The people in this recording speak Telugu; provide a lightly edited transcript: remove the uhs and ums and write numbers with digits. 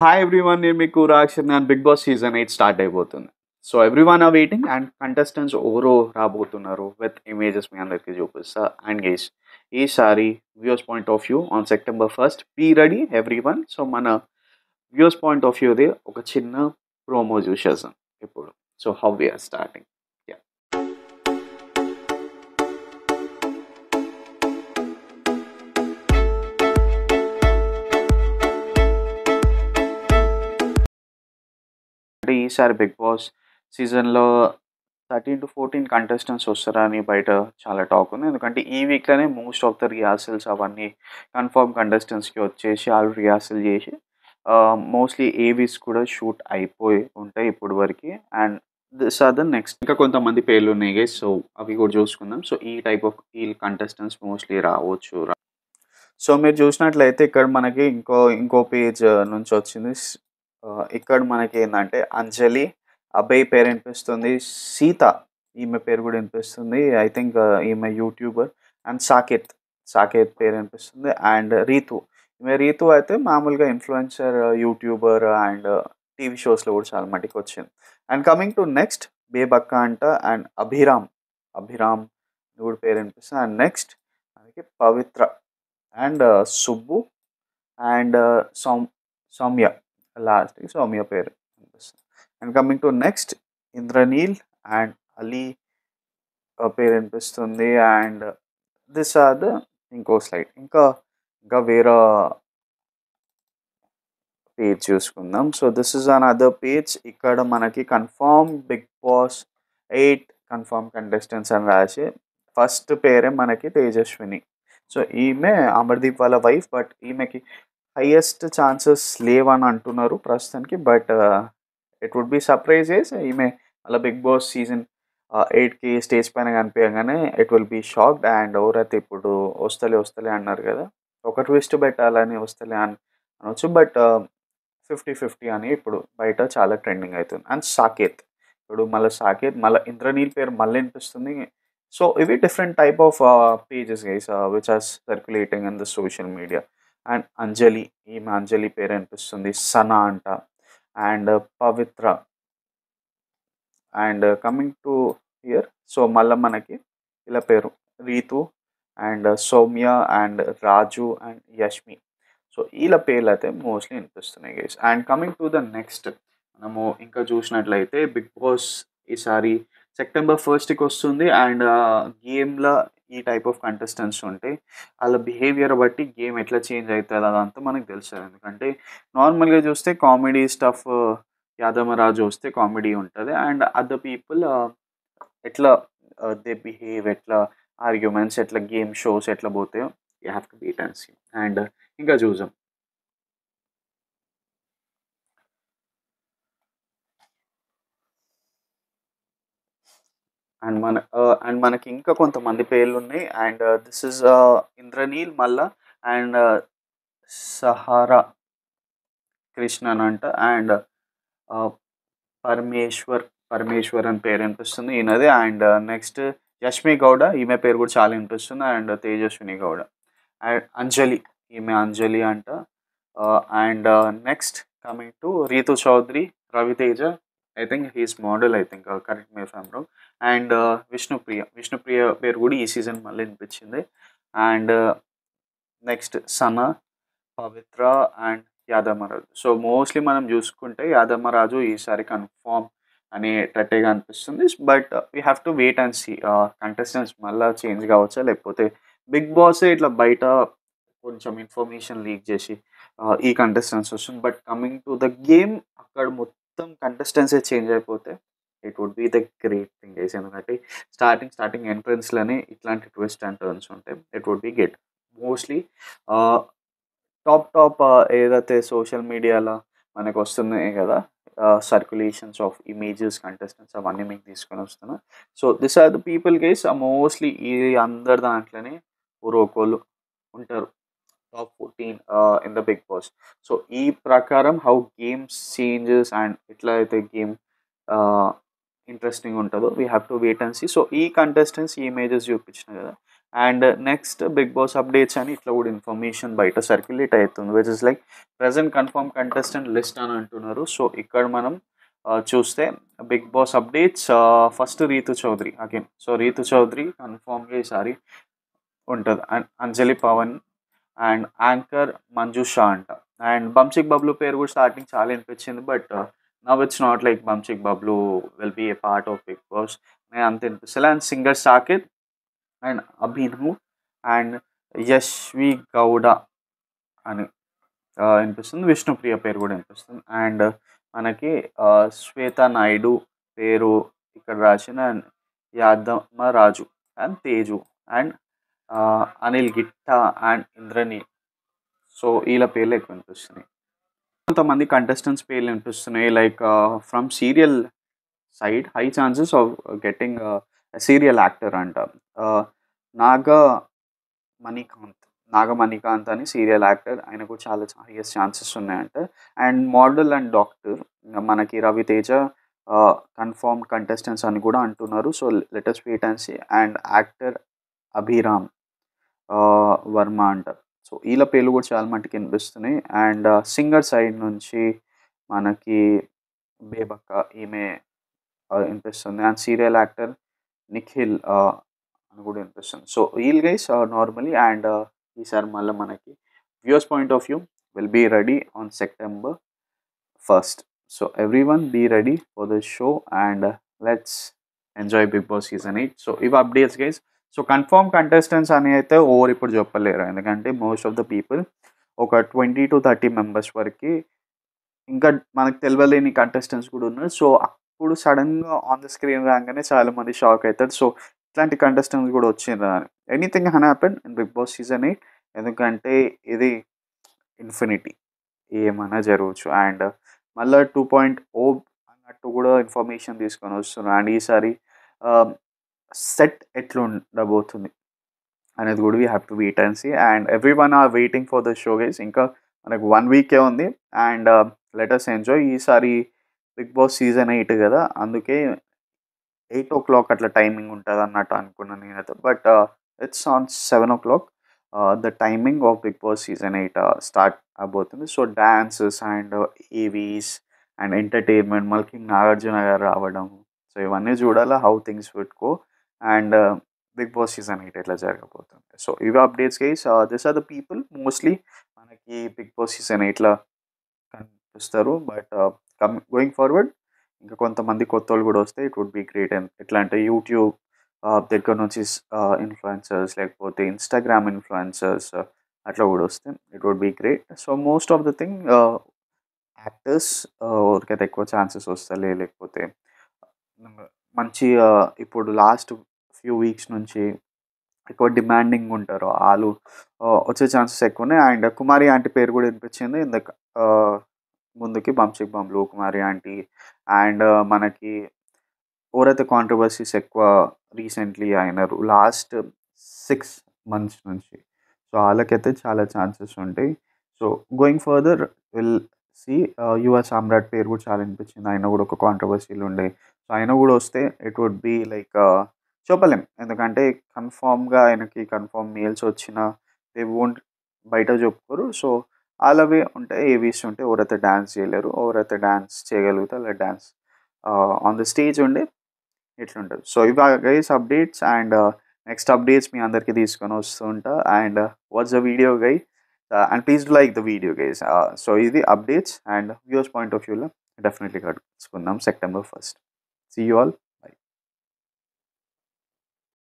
హాయ్ ఎవ్రీవన్, నేను మీ కూరాక్షన్ and big boss season 8 start అయిపోతుంది. So everyone are waiting and contestants ఎవరు రాబోతున్నారు విత్ ఇమేజెస్ మీ అందరికీ చూపిస్తా. అండ్ గైస్, ఈసారి views point of view on September 1st be ready everyone. So మన వ్యూస్ పాయింట్ ఆఫ్ వ్యూది ఒక చిన్న ప్రోమో చూసేసాం ఇప్పుడు. So how we are starting. అంటే ఈసారి బిగ్ బాస్ సీజన్‌లో 13-14 కంటెస్టెంట్స్ వస్తారని బయట చాలా టాక్ ఉంది. ఎందుకంటే ఈ వీక్‌లోనే మోస్ట్ ఆఫ్ ద రిహార్సల్స్ అవన్నీ కన్ఫర్మ్ కంటెస్టెంట్స్‌కి వచ్చేసి ఆళ్ళు రిహార్సల్ చేసి మోస్ట్‌లీ ఏవీస్ కూడా షూట్ అయిపోయి ఉంటాయి ఇప్పటి వరకి. And this are the next ఇంకా కొంతమంది పేర్లున్నాయి గైస్. సో అవి కూడా చూసుకుందాం. సో ఈ టైప్ ఆఫ్ ఈ కంటెస్టెంట్స్ మోస్ట్‌లీ రావచ్చు. సో మీరు చూసినట్లయితే ఇక్కడ మనకి ఇంకో పేజ్ నుంచి వచ్చింది. ఇక్కడ మనకేందంటే అంజలి, అభయ్ పేరు వినిపిస్తుంది. సీత, ఈమె పేరు కూడా వినిపిస్తుంది. ఐ థింక్ ఈమె యూట్యూబర్. అండ్ సాకేత్ పేరు వినిపిస్తుంది. అండ్ రీతు అయితే మామూలుగా ఇన్‌ఫ్లుయెన్సర్, యూట్యూబర్ అండ్ టీవీ షోస్‌లో కూడా చాలా మటికి వచ్చింది. అండ్ కమింగ్ టు నెక్స్ట్ బేబక్క అంట. అండ్ అభిరామ్ కూడా పేరు వినిపిస్తుంది. అండ్ నెక్స్ట్ మనకి పవిత్ర అండ్ సుబ్బు అండ్ సౌమ్య, లాస్ట్‌కి సౌమ్య పేరు వినిపిస్తుంది. And coming to next Indraneel and Ali పేరు వినిపిస్తుంది. అండ్ దిస్ ఆర్ ద ఇంకో స్లైడ్. ఇంకా వేరే పేజ్ చూసుకుందాం. So this is another page. ఇక్కడ మనకి confirm Bigg Boss 8 confirm contestants అని రాసి ఫస్ట్ పేరే మనకి తేజస్విని. సో ఈమె అమర్దీప్ వాళ్ళ వైఫ్. బట్ ఈమెకి హైయెస్ట్ ఛాన్సెస్ లేవని అంటున్నారు ప్రస్తుతానికి. But it would be surprises ఈమె అలా బిగ్ బాస్ సీజన్ 8కి స్టేజ్ పైన కనిపించగానే it will be shocked. And ఎవరైతే ఇప్పుడు వస్తలే అన్నారు కదా, ఒక ట్విస్ట్ పెట్టాలని వస్తలే అని అనొచ్చు. బట్ 50-50 అని ఇప్పుడు బయట చాలా ట్రెండింగ్ అవుతుంది. అండ్ ఇప్పుడు మళ్ళీ ఇంద్రనీల్ పేరు మళ్ళీ వినిపిస్తుంది. సో ఇవి different type of pages guys which are circulating in the social media. And Anjali పేరు వినిపిస్తుంది. సనా అంట. And Pavitra. And coming to here, so మళ్ళీ మనకి ఇలా పేరు Ritu and Soumya and Raju and Yashmi. So వీళ్ళ పేర్లు అయితే మోస్ట్లీ వినిపిస్తున్నాయి guys. And coming to the next, మనము ఇంకా చూసినట్లయితే బిగ్ బాస్ ఈసారి సెప్టెంబర్ 1స్ట్కి వస్తుంది. అండ్ గేమ్లో ఈ టైప్ ఆఫ్ కంటెస్టెంట్స్ ఉంటే వాళ్ళ బిహేవియర్ బట్టి గేమ్ ఎట్లా చేంజ్ అవుతుంది అదంతా మనకు తెలుస్తుంది. ఎందుకంటే నార్మల్గా చూస్తే కామెడీ స్టఫ్, యాదమరాజు వస్తే కామెడీ ఉంటుంది. అండ్ అదర్ పీపుల్ ఎట్లా దే బిహేవ్, ఎట్లా ఆర్గ్యుమెంట్స్, ఎట్లా గేమ్ షోస్ ఎట్లా పోతాయో you have to wait and see. And ఇంకా చూద్దాం. అండ్ మనకి ఇంకా కొంతమంది పేర్లున్నాయి. And this is Indraneel Malla and Sahara Krishnan అంట. అండ్ పరమేశ్వర్ అని పేరు వినిపిస్తుంది ఈయనది. అండ్ నెక్స్ట్ యష్మి గౌడ, ఈమె పేరు కూడా చాలా వినిపిస్తుంది. అండ్ తేజస్విని గౌడ. అండ్ అంజలి అంట. And next coming to Rithu Chowdary, Raviteja. I think he's model, I think correct me if I'm wrong. And Vishnupriya పేరు కూడా ఈ సీజన్ మళ్ళీ వినిపించింది. And next Sana, Pavithra and Yadammaraju. So mostly మనం చూసుకుంటే యాదమ్మరాజు ఈసారి కన్ఫామ్ అనేటట్టుగా అనిపిస్తుంది. But we have to wait and see. Contestants మళ్ళీ చేంజ్ కావచ్చా, లేకపోతే బిగ్ బాస్ ఇట్లా బయట కొంచెం ఇన్ఫర్మేషన్ లీక్ చేసి ఈ కంటెస్టెంట్స్ వస్తుంది. But coming to the game అక్కడ మొత్తం కంటెస్టెన్సీ చేంజ్ అయిపోతే it would be the great thing guys. ఎందుకంటే స్టార్టింగ్ ఎంట్రన్స్‌లోనే ఇట్లాంటి ట్విస్ట్ అండ్ టర్న్స్ ఉంటాయి. It would be great. Mostly top ఏదైతే సోషల్ మీడియాలో మనకు వస్తున్నాయి కదా, సర్క్యులేషన్స్ ఆఫ్ ఇమేజెస్ కంటెస్టెంట్స్ అవన్నీ మీకు తీసుకొని వస్తున్నా. So this are the people guys. Mostly ఈ అందరి దాంట్లోనే ఒకళ్ళు ఉంటారు top 14 in the Bigg Boss. So ఈ ప్రకారం హౌ గేమ్స్ చేంజెస్ అండ్ ఎట్లా అయితే గేమ్ ఇంట్రెస్టింగ్ ఉంటుందో we have to wait and see. So ఈ కంటెస్టెంట్స్ ఈ ఇమేజెస్ చూపించిన కదా, and next Bigg boss updates అని ఇట్లా కూడా ఇన్ఫర్మేషన్ బయట సర్క్యులేట్ అవుతుంది, which is like present confirm contestant list అని అంటున్నారు. సో ఇక్కడ మనం చూస్తే big boss updates, first Ritu Chowdary again. So Ritu Chowdary కన్ఫర్మ్గా ఈసారి ఉంటుంది. And Anjali Pavan and anchor Manjusha అంట. అండ్ బంచిక్ బబ్లు పేరు కూడా స్టార్టింగ్ చాలా అనిపించింది, but now it's not like Bunchik Bablu will be a part of big boss. నేను అంత అనిపిస్తుంది. And singer Sakir and Abhinav and Yashvi Gowda అని వినిపిస్తుంది. విష్ణుప్రియ పేరు కూడా వినిపిస్తుంది. అండ్ మనకి శ్వేత నాయుడు పేరు ఇక్కడ రాసిన, and Yadamma Raju and Teju and Anil గిట్ట అండ్ ఇంద్రని. సో వీళ్ళ పేర్లు ఎక్కువ వినిపిస్తున్నాయి. కొంతమంది కంటెస్టెంట్స్ పేర్లు వినిపిస్తున్నాయి, like from serial side high chances of getting serial actor అంట. నాగ మణికాంత్ నాగమణికాంత్ అని సీరియల్ యాక్టర్, ఆయనకు చాలా హైయెస్ట్ ఛాన్సెస్ ఉన్నాయంట. అండ్ మోడల్ అండ్ డాక్టర్ మనకి రవితేజ కన్ఫర్మ్ కంటెస్టెంట్స్ అని కూడా అంటున్నారు. So let's just wait and see. And actor Abhiram Varma అంట. సో వీళ్ళ పేర్లు కూడా చాలా మట్టుకు వినిపిస్తున్నాయి. అండ్ సింగర్ సైడ్ నుంచి మనకి బేబక్క ఈమె వినిపిస్తుంది. అండ్ సీరియల్ యాక్టర్ నిఖిల్ అని కూడా వినిపిస్తుంది. So well guys normally. And ఈసారి మళ్ళీ మనకి viewers point of view will be ready on September 1st. So everyone be ready for the show and let's enjoy big boss season 8. So ఇవి updates guys. So confirm contestants అని అయితే ఓవర్ ఇప్పుడు చెప్పలేరు, ఎందుకంటే మోస్ట్ ఆఫ్ ద పీపుల్ ఒక 20 to 30 మెంబర్స్ వరకు ఇంకా మనకు తెలియలేని కంటెస్టెంట్స్ కూడా ఉన్నారు. సో అప్పుడు సడన్గా ఆన్ ద స్క్రీన్ రాగానే చాలామంది షాక్ అవుతారు. సో ఇట్లాంటి కంటెస్టెంట్స్ కూడా వచ్చిండ్రా అని. Anything can happen in Bigg boss season 8, ఎందుకంటే ఇది ఇన్ఫినిటీ, ఏమైనా జరగవచ్చు. అండ్ మళ్ళీ 2.0 అన్నట్టు కూడా ఇన్ఫర్మేషన్ తీసుకొని వస్తున్నారు. అండ్ ఈసారి సెట్ ఎట్లా ఉండబోతుంది అనేది కూడా we have to wait and see. And every one are waiting for the show guys. ఇంకా మనకు 1 వీకే ఉంది. And let us enjoy. ఈసారి బిగ్ బాస్ సీజన్ 8 కదా, అందుకే 8 o'clock అట్లా టైమింగ్ ఉంటుంది అన్నట్టు అనుకున్నాను నేనైతే. But it's on 7 o'clock the timing of big boss season 8 start అవబోతుంది. సో డాన్సెస్ అండ్ ఈవీస్ అండ్ ఎంటర్టైన్మెంట్, మళ్ళీ నాగార్జున గారు రావడం, సో ఇవన్నీ చూడాలా how things will go. And big boss season 8 ఎట్లా జరగబోతుంది. సో ఇవి updates guys. This are the people mostly మనకి బిగ్ బాస్ సీజన్ 8లో కనిపిస్తారు. బట్ గోయింగ్ ఫార్వర్డ్ ఇంకా కొంతమంది కొత్త వాళ్ళు కూడా వస్తే it would be great. And ఎట్లా అంటే యూట్యూబ్ దగ్గర నుంచి ఇన్ఫ్లుయెన్సర్స్, లేకపోతే ఇన్స్టాగ్రామ్ ఇన్ఫ్లుయెన్సర్స్ అట్లా కూడా వస్తే it would be great. So most of the thing actors ఎవరికైతే ఎక్కువ ఛాన్సెస్ వస్తలే, లేకపోతే మంచి ఇప్పుడు లాస్ట్ ఫ్యూ వీక్స్ నుంచి ఎక్కువ డిమాండింగ్ ఉంటారు వాళ్ళు వచ్చే ఛాన్సెస్ ఎక్కువ ఉన్నాయి. అండ్ కుమారి ఆంటీ పేరు కూడా వినిపించింది ఇందాక ముందుకి, బంచిక్ బంబ్లు కుమారి ఆంటీ. అండ్ మనకి ఎవరైతే కాంట్రవర్సీస్ ఎక్కువ రీసెంట్లీ అయినారు లాస్ట్ 6 months నుంచి, సో వాళ్ళకైతే చాలా ఛాన్సెస్ ఉంటాయి. So going further will see. యువ సామ్రాట్ పేరు కూడా చాలా అనిపించింది, ఆయన కూడా ఒక కాంట్రవర్సీలు ఉండే. సో ఆయన కూడా వస్తే ఇట్ వుడ్ బీ లైక్ చెప్పలేం, ఎందుకంటే కన్ఫామ్గా ఆయనకి కన్ఫామ్ మెయిల్స్ వచ్చిన దే వోంట్ బయట చెప్పుకోరు. సో అలాగే ఉంటాయి ఏవీస్ ఉంటాయి, ఎవరైతే డ్యాన్స్ చేయలేరు, ఎవరైతే డ్యాన్స్ చేయగలిగితే అలా డ్యాన్స్ ఆన్ ద స్టేజ్ ఉండి ఇట్లుంటుంది. సో ఇవి guys updates. And next updates మీ అందరికీ తీసుకొని వస్తుంటా. And what's the video guy, and please do like the video guys. So ఇది updates. And viewers point of వ్యూలో డెఫినెట్లీ కలుసుకుందాం September 1st. See you all.